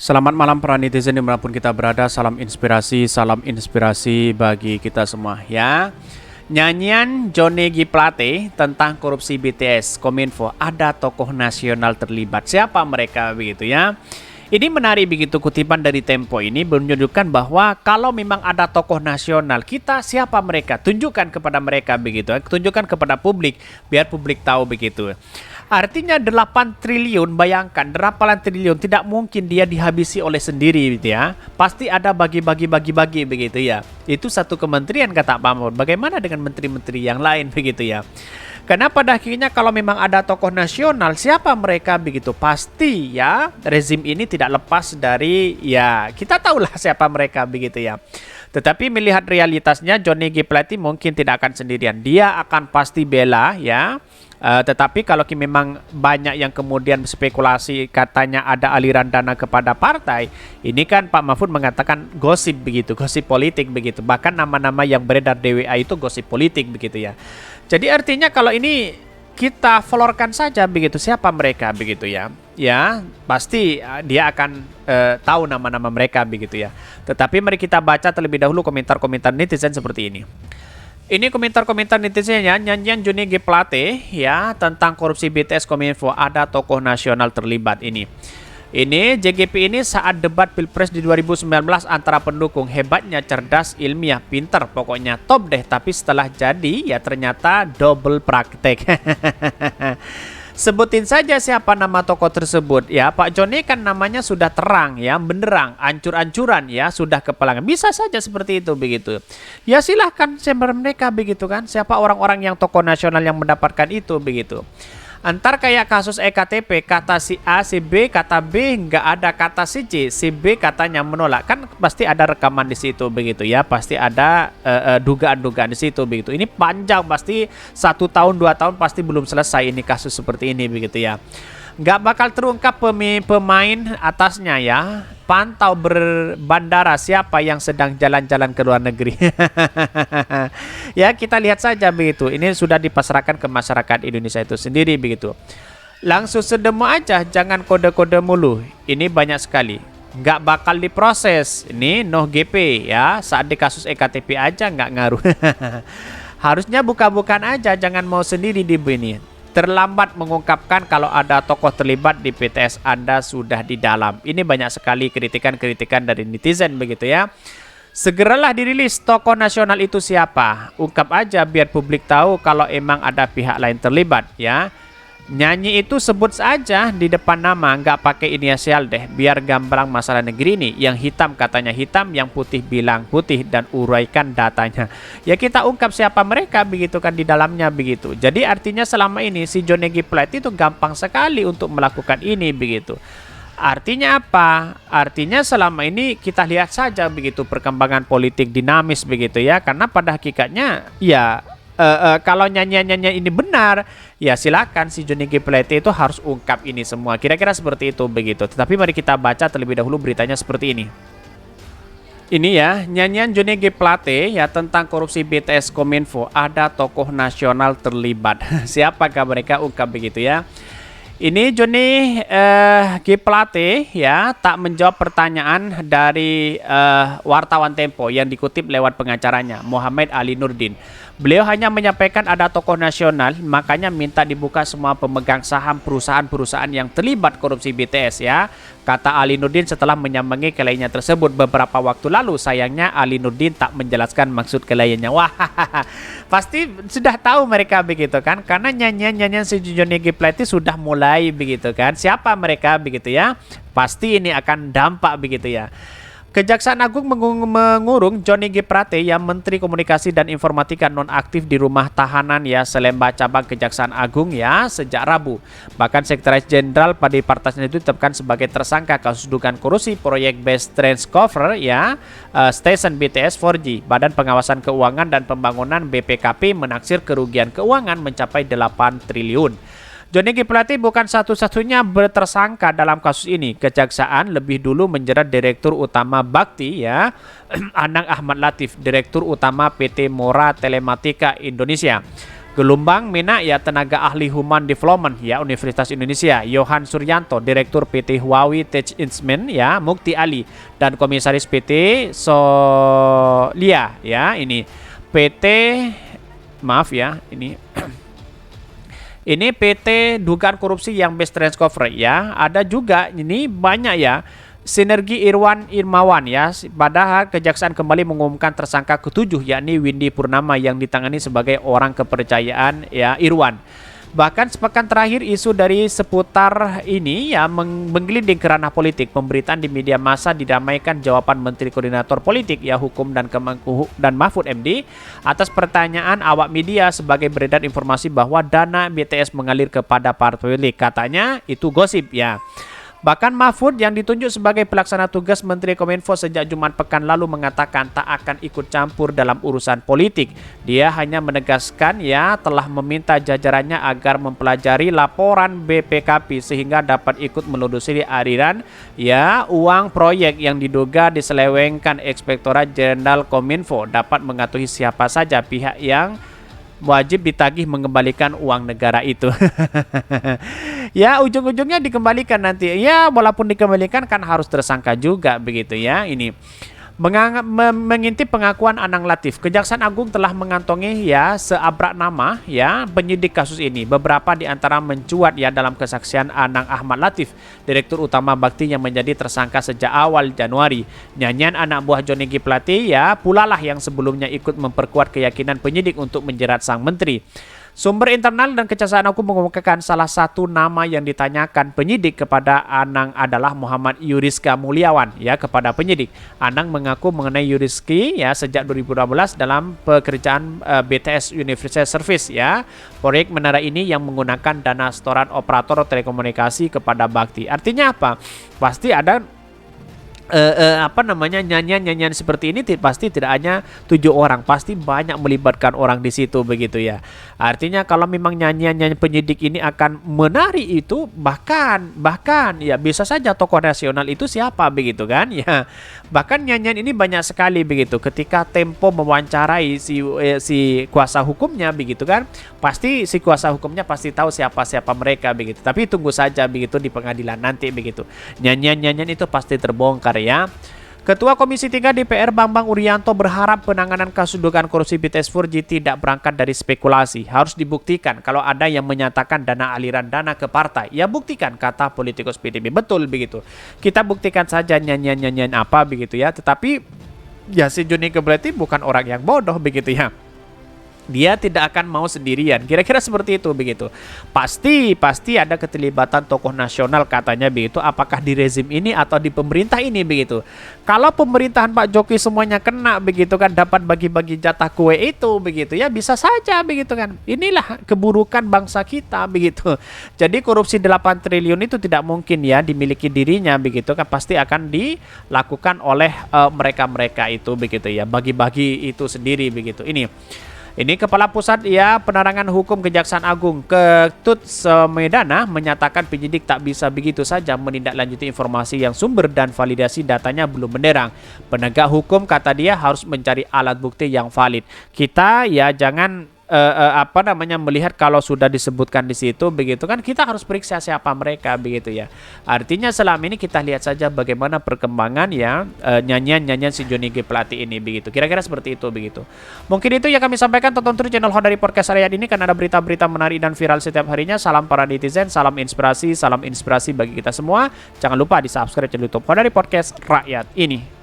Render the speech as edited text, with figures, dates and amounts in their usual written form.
Selamat malam para netizen dimanapun kita berada. Salam inspirasi bagi kita semua ya. Nyanyian Johnny G. Plate tentang korupsi BTS Kominfo, ada tokoh nasional terlibat. Siapa mereka begitu ya? Ini menarik begitu, kutipan dari Tempo ini menunjukkan bahwa kalau memang ada tokoh nasional, kita siapa mereka? Tunjukkan kepada mereka begitu, tunjukkan kepada publik biar publik tahu begitu. Artinya 8 triliun, bayangkan 8 triliun tidak mungkin dia dihabisi oleh sendiri gitu ya. Pasti ada bagi-bagi begitu ya. Itu satu kementerian kata Pak Mahfud. Bagaimana dengan menteri-menteri yang lain begitu ya. Karena pada akhirnya kalau memang ada tokoh nasional, siapa mereka begitu? Pasti ya rezim ini tidak lepas dari ya kita tahulah siapa mereka begitu ya. Tetapi melihat realitasnya Johnny G. Plate mungkin tidak akan sendirian. Dia akan pasti bela ya. Tetapi kalau memang banyak yang kemudian spekulasi katanya ada aliran dana kepada partai, ini kan Pak Mahfud mengatakan gosip begitu, gosip politik begitu. Bahkan nama-nama yang beredar DWA itu gosip politik begitu ya. Jadi artinya kalau ini kita florkan saja begitu siapa mereka begitu ya. Ya, pasti dia akan tahu nama-nama mereka begitu ya. Tetapi mari kita baca terlebih dahulu komentar-komentar netizen seperti ini. Ini komentar-komentar netizennya, nyanyian Johnny G. Plate ya tentang korupsi BTS Kominfo, ada tokoh nasional terlibat ini. Ini JGP ini saat debat Pilpres di 2019 antara pendukung, hebatnya cerdas, ilmiah, pinter, pokoknya top deh. Tapi setelah jadi ya ternyata double praktek. Sebutin saja siapa nama tokoh tersebut ya. Pak Johnny kan namanya sudah terang ya, benderang, ancur-ancuran ya, sudah kepelangan. Bisa saja seperti itu begitu. Ya silahkan siapa mereka begitu kan. Siapa orang-orang yang tokoh nasional yang mendapatkan itu begitu. Antar kayak kasus EKTP, kata si A, si B, kata B, nggak ada kata si C, si B katanya menolak. Kan pasti ada rekaman di situ begitu ya, pasti ada dugaan-dugaan di situ begitu. Ini panjang, pasti 1 tahun 2 tahun pasti belum selesai ini kasus seperti ini begitu ya. Nggak bakal terungkap pemain atasnya ya. Pantau berbandara siapa yang sedang jalan-jalan ke luar negeri. Ya kita lihat saja begitu. Ini sudah dipasrahkan ke masyarakat Indonesia itu sendiri begitu. Langsung sedemu aja, jangan kode-kode mulu. Ini banyak sekali. Nggak bakal diproses. Ini noh GP ya. Saat di kasus EKTP aja nggak ngaruh. Harusnya buka-bukaan aja, jangan mau sendiri di ini. Terlambat mengungkapkan kalau ada tokoh terlibat di BTS, Anda sudah di dalam. Ini banyak sekali kritikan-kritikan dari netizen begitu ya. Segeralah dirilis tokoh nasional itu siapa. Ungkap aja biar publik tahu kalau emang ada pihak lain terlibat ya. Nyanyi itu sebut saja di depan nama, nggak pakai inisial deh, biar gambarang masalah negeri ini. Yang hitam katanya hitam, yang putih bilang putih, dan uraikan datanya. Ya kita ungkap siapa mereka begitu kan di dalamnya begitu. Jadi artinya selama ini si Johnny G. Plate itu gampang sekali untuk melakukan ini begitu. Artinya apa? Artinya selama ini kita lihat saja begitu perkembangan politik dinamis begitu ya. Karena pada hakikatnya ya kalau nyanyian-nyanyian ini benar, ya silakan si Johnny G. Plate itu harus ungkap ini semua. Kira-kira seperti itu begitu. Tetapi mari kita baca terlebih dahulu beritanya seperti ini. Ini ya, nyanyian Johnny G. Plate ya tentang korupsi BTS Kominfo, ada tokoh nasional terlibat. Siapakah mereka, ungkap begitu ya. Ini Johnny G. Plate ya tak menjawab pertanyaan dari wartawan Tempo yang dikutip lewat pengacaranya Muhammad Ali Nurdin. Beliau hanya menyampaikan ada tokoh nasional, makanya minta dibuka semua pemegang saham perusahaan-perusahaan yang terlibat korupsi BTS ya. Kata Ali Nurdin setelah menyambangi kliennya tersebut beberapa waktu lalu. Sayangnya Ali Nurdin tak menjelaskan maksud kliennya. Wah, pasti sudah tahu mereka begitu kan. Karena nyanyian-nyanyian si Johnny G. Plate sudah mulai begitu kan. Siapa mereka begitu ya. Pasti ini akan dampak begitu ya. Kejaksaan Agung mengurung Johnny G. Plate yang Menteri Komunikasi dan Informatika nonaktif di rumah tahanan ya Selemba Cabang Kejaksaan Agung ya sejak Rabu. Bahkan Sekretaris Jenderal pada partai itu ditetapkan sebagai tersangka kasus dugaan korupsi proyek Best Transceiver ya Station BTS 4G. Badan Pengawasan Keuangan dan Pembangunan BPKP menaksir kerugian keuangan mencapai 8 triliun. Johnny G. Plate bukan satu-satunya bertersangka dalam kasus ini. Kejaksaan lebih dulu menjerat Direktur Utama Bakti ya, Anang Ahmad Latif, Direktur Utama PT Mora Telematika Indonesia. Gelombang Mena ya tenaga ahli Human Development ya Universitas Indonesia, Yohan Suryanto Direktur PT Huawei Tech Instrument ya, Mukti Ali dan Komisaris PT Solia ya, ini PT maaf ya, ini ini PT dugaan korupsi yang best transcover ya. Ada juga ini banyak ya. Sinergi Irwan Irmawan ya. Padahal Kejaksaan kembali mengumumkan tersangka ketujuh yakni Windy Purnama yang ditangani sebagai orang kepercayaan ya Irwan. Bahkan sepekan terakhir isu dari seputar ini ya menggelinding ke ranah politik. Pemberitaan di media massa didamaikan jawaban Menteri Koordinator Politik ya Hukum dan Kemenkumham dan Mahfud MD atas pertanyaan awak media sebagai beredar informasi bahwa dana BTS mengalir kepada partai politik. Katanya itu gosip ya. Bahkan Mahfud yang ditunjuk sebagai pelaksana tugas Menteri Kominfo sejak Jumat pekan lalu mengatakan tak akan ikut campur dalam urusan politik. Dia hanya menegaskan ya telah meminta jajarannya agar mempelajari laporan BPKP sehingga dapat ikut menelusuri aliran ya uang proyek yang diduga diselewengkan Inspektorat Jenderal Kominfo, dapat mengetahui siapa saja pihak yang wajib ditagih mengembalikan uang negara itu. Ya ujung-ujungnya dikembalikan nanti. Ya walaupun dikembalikan kan harus tersangka juga begitu ya. Ini mengintip pengakuan Anang Latif, Kejaksaan Agung telah mengantongi ya seabrak nama ya penyidik kasus ini. Beberapa di antara mencuat ya dalam kesaksian Anang Ahmad Latif, Direktur Utama Bakti yang menjadi tersangka sejak awal Januari. Nyanyian anak buah Johnny G. Plate ya pula lah yang sebelumnya ikut memperkuat keyakinan penyidik untuk menjerat sang menteri. Sumber internal dan Kejaksaan Agung mengumumkan salah satu nama yang ditanyakan penyidik kepada Anang adalah Muhammad Yuriska Mulyawan ya kepada penyidik. Anang mengaku mengenai Yuriski ya sejak 2012 dalam pekerjaan BTS University Service ya. Proyek menara ini yang menggunakan dana setoran operator telekomunikasi kepada Bakti. Artinya apa? Pasti ada nyanyian seperti ini pasti tidak hanya 7 orang, pasti banyak melibatkan orang di situ begitu ya. Artinya kalau memang nyanyian penyidik ini akan menari itu bahkan ya bisa saja tokoh nasional itu siapa begitu kan ya. Bahkan nyanyian ini banyak sekali begitu. Ketika Tempo mewawancarai si kuasa hukumnya begitu kan, pasti si kuasa hukumnya pasti tahu siapa mereka begitu. Tapi tunggu saja begitu di pengadilan nanti begitu. Nyanyian itu pasti terbongkar ya. Ketua Komisi 3 DPR Bambang Urianto berharap penanganan kasus dugaan korupsi BTS 4G tidak berangkat dari spekulasi. Harus dibuktikan kalau ada yang menyatakan aliran dana ke partai. Ya buktikan, kata politikus PDB. Betul begitu. Kita buktikan saja nyanyian apa begitu ya. Tetapi ya si Johnny G. Plate bukan orang yang bodoh begitu ya. Dia tidak akan mau sendirian. Kira-kira seperti itu begitu. Pasti ada keterlibatan tokoh nasional katanya begitu. Apakah di rezim ini atau di pemerintah ini begitu. Kalau pemerintahan Pak Jokowi semuanya kena begitu kan, dapat bagi-bagi jatah kue itu begitu ya, bisa saja begitu kan. Inilah keburukan bangsa kita begitu. Jadi korupsi 8 triliun itu tidak mungkin ya dimiliki dirinya begitu kan, pasti akan dilakukan oleh mereka-mereka itu begitu ya. Bagi-bagi itu sendiri begitu. Ini Kepala Pusat ya Penerangan Hukum Kejaksaan Agung Ketut Semedana menyatakan penyidik tak bisa begitu saja menindaklanjuti informasi yang sumber dan validasi datanya belum menderang. Penegak hukum kata dia harus mencari alat bukti yang valid. Kita ya jangan melihat kalau sudah disebutkan di situ begitu kan, kita harus periksa siapa mereka begitu ya. Artinya selama ini kita lihat saja bagaimana perkembangan ya nyanyian si Johnny G. Plate ini begitu. Kira-kira seperti itu begitu. Mungkin itu yang kami sampaikan. Tonton terus channel Hodari Podcast Rakyat ini karena ada berita-berita menarik dan viral setiap harinya. Salam para netizen, salam inspirasi bagi kita semua. Jangan lupa di subscribe channel YouTube Hodari Podcast Rakyat ini.